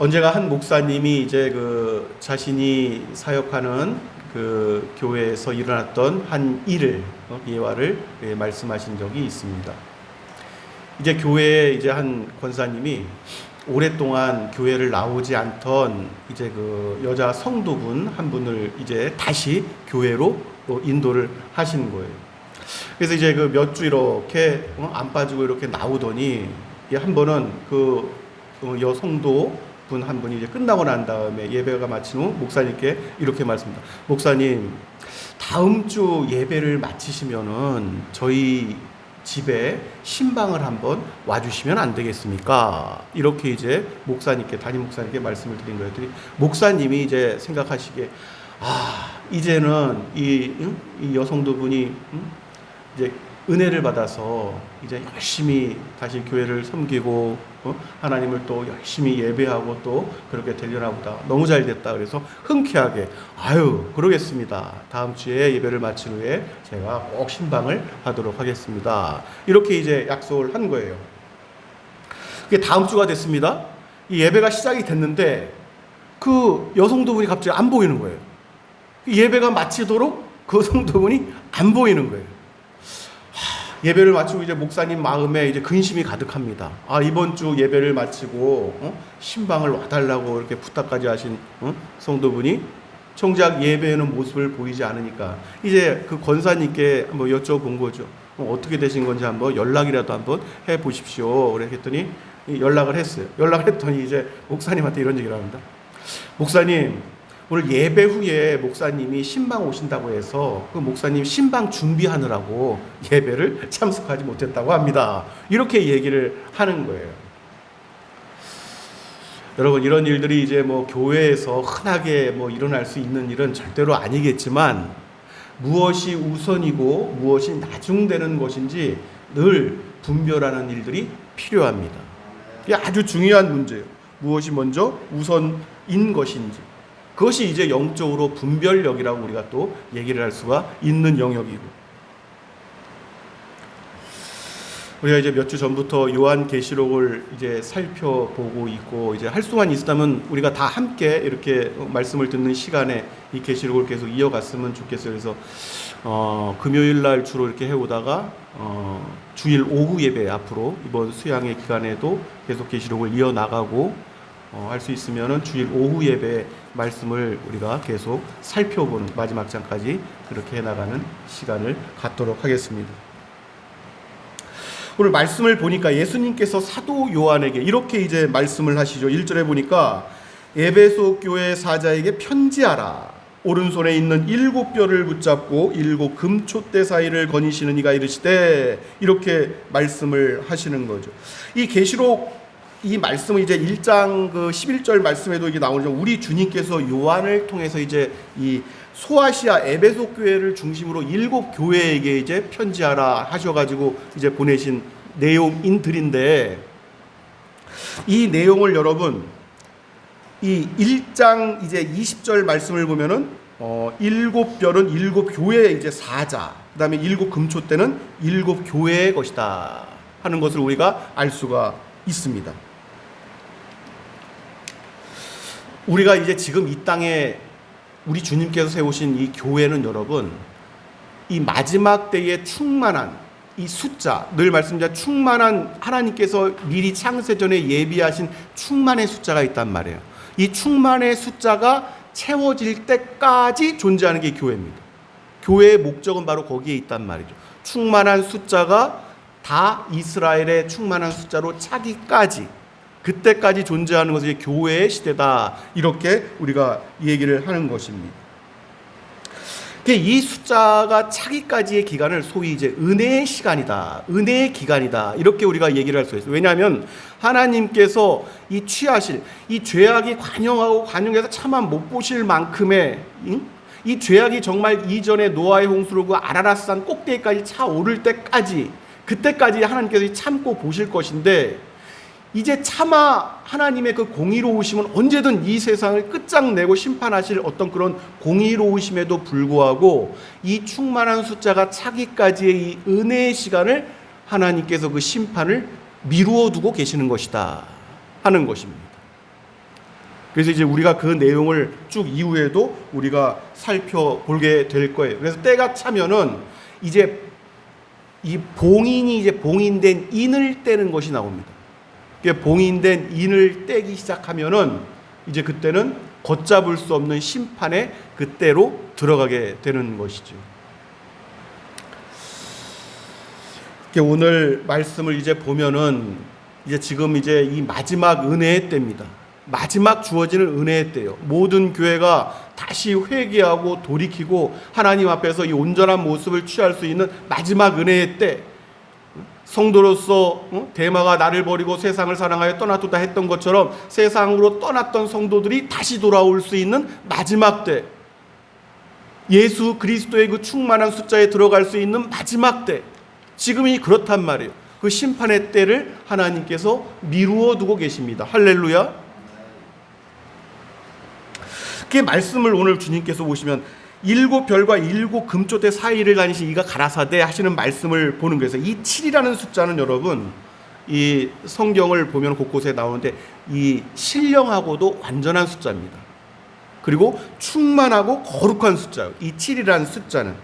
언제가 한 목사님이 이제 자신이 사역하는 교회에서 일어났던 한 일을 예화를 말씀하신 적이 있습니다. 이제 교회에 이제 한 권사님이 오랫동안 교회를 나오지 않던 이제 여자 성도분 한 분을 이제 다시 교회로 인도를 하시는 거예요. 그래서 이제 몇 주 이렇게 안 빠지고 이렇게 나오더니 한 번은 여성도 분 한 분이 이제 끝나고 난 다음에 예배가 마친 후 목사님께 이렇게 말씀합니다. 목사님, 다음 주 예배를 마치시면은 저희 집에 신방을 한번 와주시면 안 되겠습니까? 이렇게 이제 담임 목사님께 말씀을 드린 거예요. 목사님이 이제 생각하시기에 이제는 이 여성도 분이 이제 은혜를 받아서 이제 열심히 다시 교회를 섬기고 하나님을 또 열심히 예배하고 또 그렇게 되려나 보다. 너무 잘 됐다. 그래서 흔쾌하게 그러겠습니다. 다음 주에 예배를 마친 후에 제가 꼭 신방을 하도록 하겠습니다. 이렇게 이제 약속을 한 거예요. 그게 다음 주가 됐습니다. 이 예배가 시작이 됐는데 그 여성도분이 갑자기 안 보이는 거예요. 예배가 마치도록 그 성도분이 안 보이는 거예요. 예배를 마치고 이제 목사님 마음에 이제 근심이 가득합니다. 이번 주 예배를 마치고 신방을 와달라고 이렇게 부탁까지 하신 성도분이 정작 예배에는 모습을 보이지 않으니까 이제 그 권사님께 한번 여쭤본 거죠. 어떻게 되신 건지 한번 연락이라도 한번 해 보십시오. 그랬더니 연락을 했어요. 연락을 했더니 이제 목사님한테 이런 얘기를 합니다. 목사님, 오늘 예배 후에 목사님이 신방 오신다고 해서 그 목사님 신방 준비하느라고 예배를 참석하지 못했다고 합니다. 이렇게 얘기를 하는 거예요. 여러분, 이런 일들이 이제 교회에서 흔하게 일어날 수 있는 일은 절대로 아니겠지만 무엇이 우선이고 무엇이 나중되는 것인지 늘 분별하는 일들이 필요합니다. 이게 아주 중요한 문제예요. 무엇이 먼저 우선인 것인지. 그것이 이제 영적으로 분별력이라고 우리가 또 얘기를 할 수가 있는 영역이고, 우리가 이제 몇 주 전부터 요한계시록을 이제 살펴보고 있고, 이제 할 수만 있다면 우리가 다 함께 이렇게 말씀을 듣는 시간에 이 계시록을 계속 이어갔으면 좋겠어요. 그래서 금요일 날 주로 이렇게 해오다가 주일 오후 예배 앞으로 이번 수양의 기간에도 계속 계시록을 이어나가고, 할 수 있으면은 주일 오후 예배 말씀을 우리가 계속 살펴보는 마지막 장까지 그렇게 해나가는 시간을 갖도록 하겠습니다. 오늘 말씀을 보니까 예수님께서 사도 요한에게 이렇게 이제 말씀을 하시죠. 1절에 보니까 에베소 교회 사자에게 편지하라. 오른손에 있는 7뼈를 붙잡고 7 금촛대 사이를 거니시는 이가 이르시되, 이렇게 말씀을 하시는 거죠. 이 계시록 이 말씀은 이제 1장 11절 말씀에도 이게 나오죠. 우리 주님께서 요한을 통해서 이제 이 소아시아 에베소 교회를 중심으로 7 교회에게 이제 편지하라 하셔가지고 이제 보내신 내용인들인데, 이 내용을 여러분 이 1장 이제 20절 말씀을 보면은 7뼈는 7 교회의 이제 사자, 그 다음에 7 금촛대는 7 교회의 것이다 하는 것을 우리가 알 수가 있습니다. 우리가 이제 지금 이 땅에 우리 주님께서 세우신 이 교회는 여러분, 이 마지막 때에 충만한 이 숫자, 늘 말씀드린 충만한, 하나님께서 미리 창세전에 예비하신 충만의 숫자가 있단 말이에요. 이 충만의 숫자가 채워질 때까지 존재하는 게 교회입니다. 교회의 목적은 바로 거기에 있단 말이죠. 충만한 숫자가 다 이스라엘의 충만한 숫자로 차기까지, 그때까지 존재하는 것이 교회의 시대다, 이렇게 우리가 얘기를 하는 것입니다. 이 숫자가 차기까지의 기간을 소위 이제 은혜의 시간이다, 은혜의 기간이다, 이렇게 우리가 얘기를 할 수 있어요. 왜냐하면 하나님께서 이 취하실 이 죄악이 관영해서 차마 못 보실 만큼의 이 죄악이 정말 이전에 노아의 홍수로 그 아라랏산 꼭대기까지 차오를 때까지, 그때까지 하나님께서 참고 보실 것인데, 이제 차마 하나님의 그 공의로우심은 언제든 이 세상을 끝장내고 심판하실 어떤 그런 공의로우심에도 불구하고 이 충만한 숫자가 차기까지의 이 은혜의 시간을 하나님께서 그 심판을 미루어 두고 계시는 것이다 하는 것입니다. 그래서 이제 우리가 그 내용을 쭉 이후에도 우리가 살펴보게 될 거예요. 그래서 때가 차면은 이제 이 봉인이 이제 봉인된 인을 떼는 것이 나옵니다. 봉인된 인을 떼기 시작하면은 이제 그때는 걷잡을 수 없는 심판의 그때로 들어가게 되는 것이죠. 오늘 말씀을 이제 보면은 이제 지금 이제 이 마지막 은혜의 때입니다. 마지막 주어지는 은혜의 때요. 모든 교회가 다시 회개하고 돌이키고 하나님 앞에서 이 온전한 모습을 취할 수 있는 마지막 은혜의 때. 성도로서 데마가 나를 버리고 세상을 사랑하여 떠났다 했던 것처럼 세상으로 떠났던 성도들이 다시 돌아올 수 있는 마지막 때. 예수 그리스도의 그 충만한 숫자에 들어갈 수 있는 마지막 때. 지금이 그렇단 말이에요. 그 심판의 때를 하나님께서 미루어 두고 계십니다. 할렐루야. 그 말씀을 오늘 주님께서 보시면 일곱 별과 일곱 금초대 사이를 다니신 이가 가라사대 하시는 말씀을 보는 거예요. 이 7이라는 숫자는 여러분 이 성경을 보면 곳곳에 나오는데 이 신령하고도 완전한 숫자입니다. 그리고 충만하고 거룩한 숫자예요. 이 7이라는 숫자는.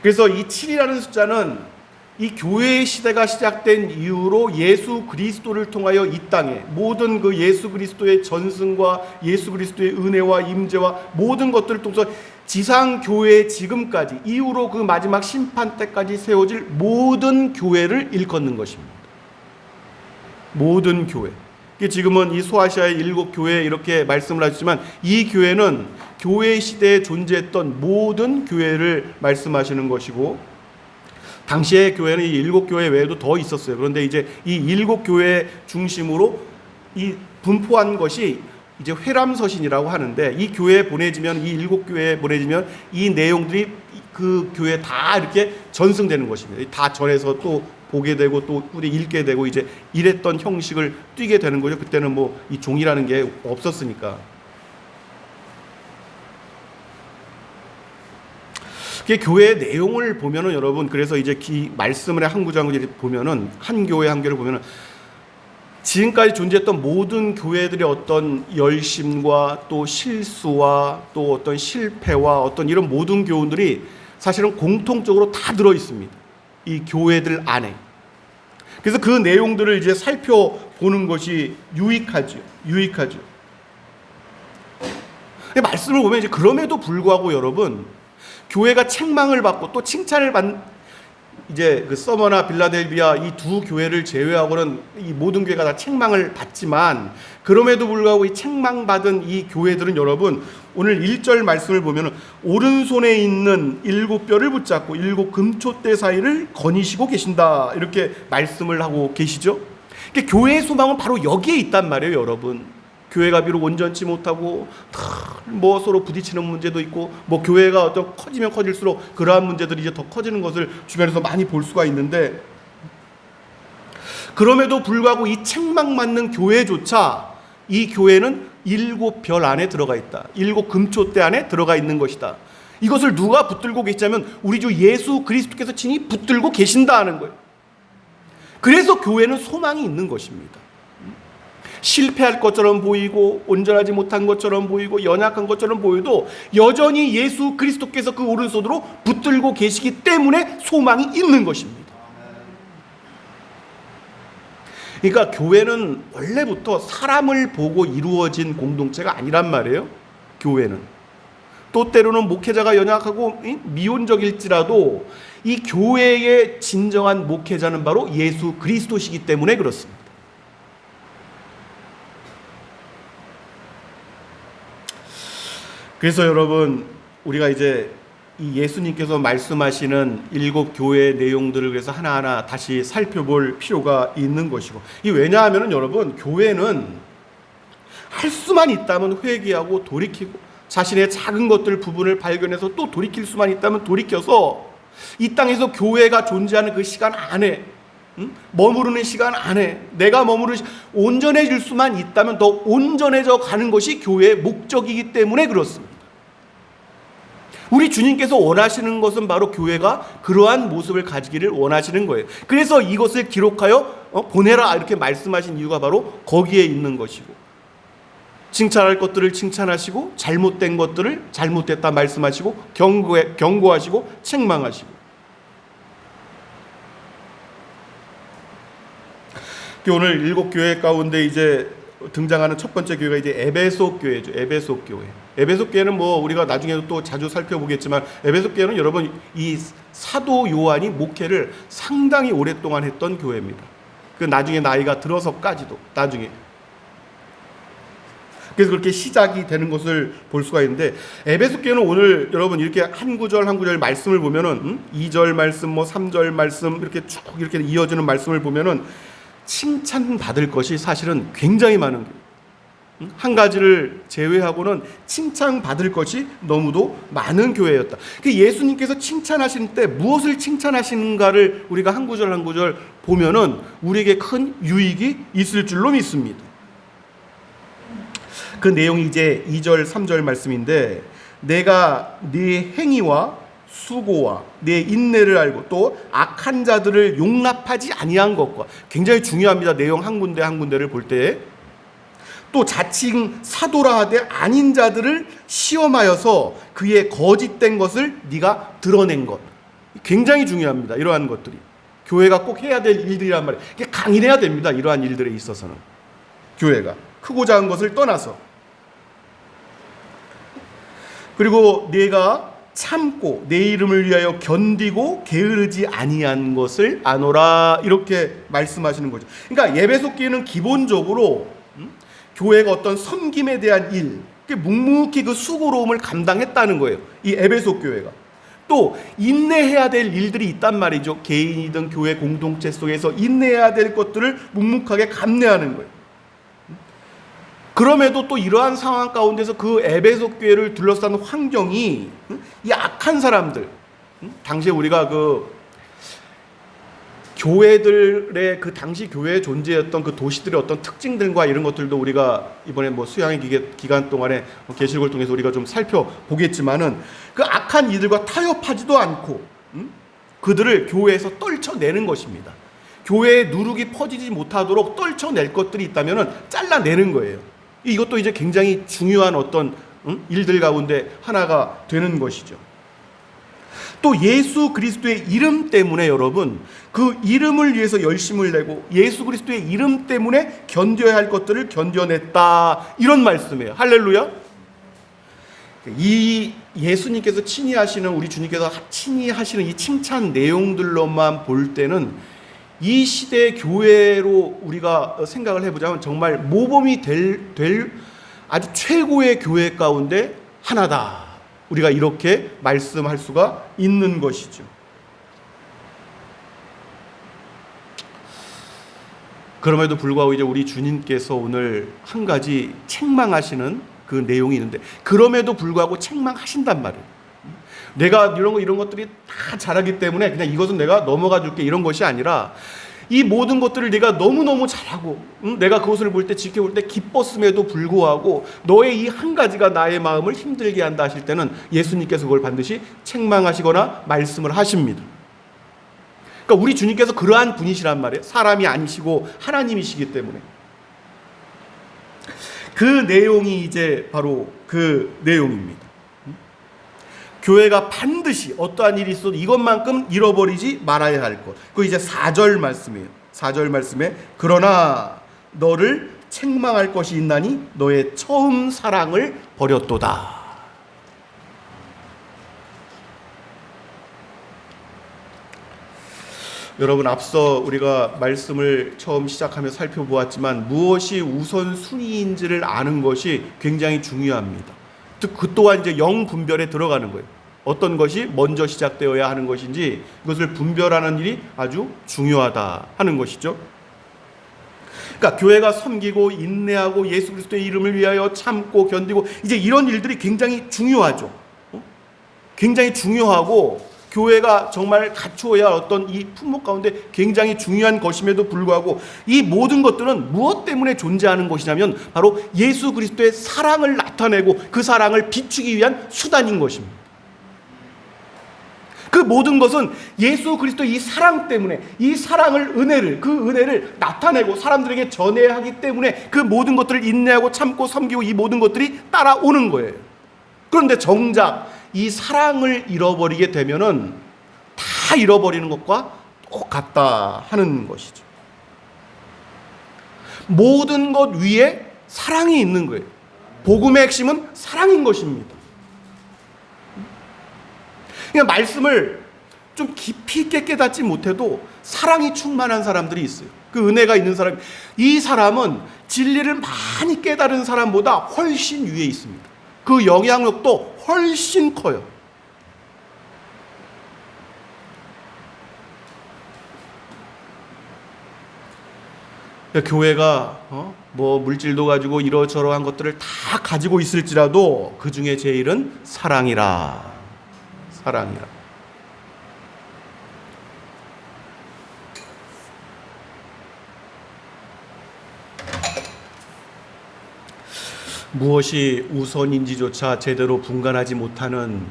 그래서 이 7이라는 숫자는 이 교회의 시대가 시작된 이후로 예수 그리스도를 통하여 이 땅에 모든 그 예수 그리스도의 전승과 예수 그리스도의 은혜와 임재와 모든 것들을 통해서 지상 교회의 지금까지 이후로 그 마지막 심판 때까지 세워질 모든 교회를 일컫는 것입니다. 모든 교회. 지금은 이 소아시아의 7교회 이렇게 말씀을 하시지만 이 교회는 교회 시대에 존재했던 모든 교회를 말씀하시는 것이고 당시의 교회는 이 7교회 외에도 더 있었어요. 그런데 이제 이 7교회 중심으로 이 분포한 것이 이제 회람서신이라고 하는데 이 교회에 보내지면 이 7교회에 보내지면 이 내용들이 그 교회에 다 이렇게 전승되는 것입니다. 다 전해서 또 보게 되고 또 우리 읽게 되고 이제 이랬던 형식을 띠게 되는 거죠. 그때는 뭐 이 종이라는 게 없었으니까. 교회의 내용을 보면은 여러분 그래서 이제 이 말씀을 한 구장을 보면은 한 교회 한 교회를 보면은 지금까지 존재했던 모든 교회들의 어떤 열심과 또 실수와 또 어떤 실패와 어떤 이런 모든 교훈들이 사실은 공통적으로 다 들어 있습니다. 이 교회들 안에. 그래서 그 내용들을 이제 살펴보는 것이 유익하죠. 말씀을 보면 이제 그럼에도 불구하고 여러분 교회가 책망을 받고 또 칭찬을 받는 이제 그 서머나 빌라델비아 이 두 교회를 제외하고는 이 모든 교회가 다 책망을 받지만 그럼에도 불구하고 이 책망받은 이 교회들은 여러분 오늘 1절 말씀을 보면 오른손에 있는 7뼈를 붙잡고 7 금초대 사이를 거니시고 계신다 이렇게 말씀을 하고 계시죠. 그러니까 교회의 소망은 바로 여기에 있단 말이에요. 여러분 교회가 비록 온전치 못하고 뭐 서로 부딪히는 문제도 있고 뭐 교회가 어떤 커지면 커질수록 그러한 문제들이 이제 더 커지는 것을 주변에서 많이 볼 수가 있는데 그럼에도 불구하고 이 책망받는 교회조차 이 교회는 7별 안에 들어가 있다. 7 금초대 안에 들어가 있는 것이다. 이것을 누가 붙들고 계시냐면 우리 주 예수 그리스도께서 친히 붙들고 계신다 하는 거예요. 그래서 교회는 소망이 있는 것입니다. 실패할 것처럼 보이고 온전하지 못한 것처럼 보이고 연약한 것처럼 보여도 여전히 예수 그리스도께서 그 오른손으로 붙들고 계시기 때문에 소망이 있는 것입니다. 그러니까 교회는 원래부터 사람을 보고 이루어진 공동체가 아니란 말이에요. 교회는 또 때로는 목회자가 연약하고 미온적일지라도 이 교회의 진정한 목회자는 바로 예수 그리스도시기 때문에 그렇습니다. 그래서 여러분 우리가 이제 이 예수님께서 말씀하시는 7교회의 내용들을 그래서 하나하나 다시 살펴볼 필요가 있는 것이고 이 왜냐하면 여러분 교회는 할 수만 있다면 회개하고 돌이키고 자신의 작은 것들 부분을 발견해서 또 돌이킬 수만 있다면 돌이켜서 이 땅에서 교회가 존재하는 그 시간 안에 머무르는 시간 안에 내가 머무르는 온전해질 수만 있다면 더 온전해져 가는 것이 교회의 목적이기 때문에 그렇습니다. 우리 주님께서 원하시는 것은 바로 교회가 그러한 모습을 가지기를 원하시는 거예요. 그래서 이것을 기록하여 보내라 이렇게 말씀하신 이유가 바로 거기에 있는 것이고 칭찬할 것들을 칭찬하시고 잘못된 것들을 잘못됐다 말씀하시고 경고하시고 책망하시고. 오늘 7교회 가운데 이제 등장하는 첫 번째 교회가 이제 에베소 교회죠. 에베소 교회. 에베소 교회는 뭐 우리가 나중에도 또 자주 살펴보겠지만, 에베소 교회는 여러분 이 사도 요한이 목회를 상당히 오랫동안 했던 교회입니다. 그 나중에 나이가 들어서까지도 나중에. 그래서 그렇게 시작이 되는 것을 볼 수가 있는데, 에베소 교회는 오늘 여러분 이렇게 한 구절 한 구절 말씀을 보면은 2절 말씀, 뭐 3절 말씀 이렇게 쭉 이렇게 이어지는 말씀을 보면은 칭찬받을 것이 사실은 굉장히 많은 거예요. 한 가지를 제외하고는 칭찬받을 것이 너무도 많은 교회였다. 예수님께서 칭찬하실 때 무엇을 칭찬하시는가를 우리가 한 구절 한 구절 보면은 우리에게 큰 유익이 있을 줄로 믿습니다. 그 내용이 이제 2절 3절 말씀인데, 내가 네 행위와 수고와 내 인내를 알고 또 악한 자들을 용납하지 아니한 것과, 굉장히 중요합니다. 내용 한 군데 한 군데를 볼 때. 또 자칭 사도라 하되 아닌 자들을 시험하여서 그의 거짓된 것을 네가 드러낸 것. 굉장히 중요합니다. 이러한 것들이 교회가 꼭 해야 될 일들이란 말이에요. 강인해야 됩니다. 이러한 일들에 있어서는 교회가 크고 작은 것을 떠나서. 그리고 내가 참고 내 이름을 위하여 견디고 게으르지 아니한 것을 아노라, 이렇게 말씀하시는 거죠. 그러니까 에베소 교회는 기본적으로 교회가 어떤 섬김에 대한 일, 묵묵히 그 수고로움을 감당했다는 거예요. 이 에베소 교회가. 또 인내해야 될 일들이 있단 말이죠. 개인이든 교회 공동체 속에서 인내해야 될 것들을 묵묵하게 감내하는 거예요. 그럼에도 또 이러한 상황 가운데서 그 에베소 교회를 둘러싼 환경이 이 악한 사람들, 당시에 우리가 그 교회들의 그 당시 교회에 존재했던 그 도시들의 어떤 특징들과 이런 것들도 우리가 이번에 뭐 수양의 기간 동안에 계시록을 통해서 우리가 좀 살펴보겠지만은, 그 악한 이들과 타협하지도 않고 그들을 교회에서 떨쳐내는 것입니다. 교회에 누룩이 퍼지지 못하도록 떨쳐낼 것들이 있다면은 잘라내는 거예요. 이것도 이제 굉장히 중요한 어떤 일들 가운데 하나가 되는 것이죠. 또 예수 그리스도의 이름 때문에 여러분, 그 이름을 위해서 열심을 내고 예수 그리스도의 이름 때문에 견뎌야 할 것들을 견뎌냈다, 이런 말씀이에요. 할렐루야. 이 예수님께서 친히 하시는, 우리 주님께서 친히 하시는 이 칭찬 내용들로만 볼 때는 이 시대의 교회로 우리가 생각을 해보자면 정말 모범이 될 아주 최고의 교회 가운데 하나다, 우리가 이렇게 말씀할 수가 있는 것이죠. 그럼에도 불구하고 이제 우리 주님께서 오늘 한 가지 책망하시는 그 내용이 있는데, 그럼에도 불구하고 책망하신단 말이에요. 내가 이런 것들이 다 잘하기 때문에 그냥 이것은 내가 넘어가 줄게, 이런 것이 아니라 이 모든 것들을 네가 너무너무 잘하고 내가 그것을 볼 때, 지켜볼 때 기뻤음에도 불구하고 너의 이 한 가지가 나의 마음을 힘들게 한다 하실 때는 예수님께서 그걸 반드시 책망하시거나 말씀을 하십니다. 그러니까 우리 주님께서 그러한 분이시란 말이에요. 사람이 아니시고 하나님이시기 때문에. 그 내용이 이제 바로 그 내용입니다. 교회가 반드시 어떠한 일이 있어도 이것만큼 잃어버리지 말아야 할 것. 그 이제 4절 말씀이에요. 4절 말씀에 그러나 너를 책망할 것이 있나니 너의 처음 사랑을 버렸도다. 여러분, 앞서 우리가 말씀을 처음 시작하며 살펴보았지만 무엇이 우선순위인지를 아는 것이 굉장히 중요합니다. 그 또한 이제 영 분별에 들어가는 거예요. 어떤 것이 먼저 시작되어야 하는 것인지 그것을 분별하는 일이 아주 중요하다 하는 것이죠. 그러니까 교회가 섬기고 인내하고 예수 그리스도의 이름을 위하여 참고 견디고, 이제 이런 일들이 굉장히 중요하죠. 굉장히 중요하고 교회가 정말 갖추어야 할 어떤 이 품목 가운데 굉장히 중요한 것임에도 불구하고, 이 모든 것들은 무엇 때문에 존재하는 것이냐면 바로 예수 그리스도의 사랑을 나타내고 그 사랑을 비추기 위한 수단인 것입니다. 그 모든 것은 예수 그리스도 이 사랑 때문에, 이 사랑을, 은혜를, 그 은혜를 나타내고 사람들에게 전해야 하기 때문에 그 모든 것들을 인내하고 참고 섬기고 이 모든 것들이 따라오는 거예요. 그런데 정작 이 사랑을 잃어버리게 되면은 다 잃어버리는 것과 똑같다 하는 것이죠. 모든 것 위에 사랑이 있는 거예요. 복음의 핵심은 사랑인 것입니다. 그냥 말씀을 좀 깊이 있게 깨닫지 못해도 사랑이 충만한 사람들이 있어요. 그 은혜가 있는 사람, 이 사람은 진리를 많이 깨달은 사람보다 훨씬 위에 있습니다. 그 영향력도 훨씬 커요. 교회가 뭐 물질도 가지고 이러저러한 것들을 다 가지고 있을지라도 그 중에 제일은 사랑이라. 사랑이라. 무엇이 우선인지조차 제대로 분간하지 못하는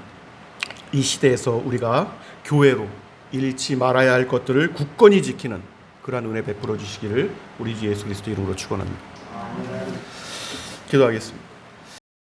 이 시대에서 우리가 교회로 잃지 말아야 할 것들을 굳건히 지키는 그러한 은혜 베풀어 주시기를 우리 주 예수 그리스도 이름으로 축원합니다. 기도하겠습니다.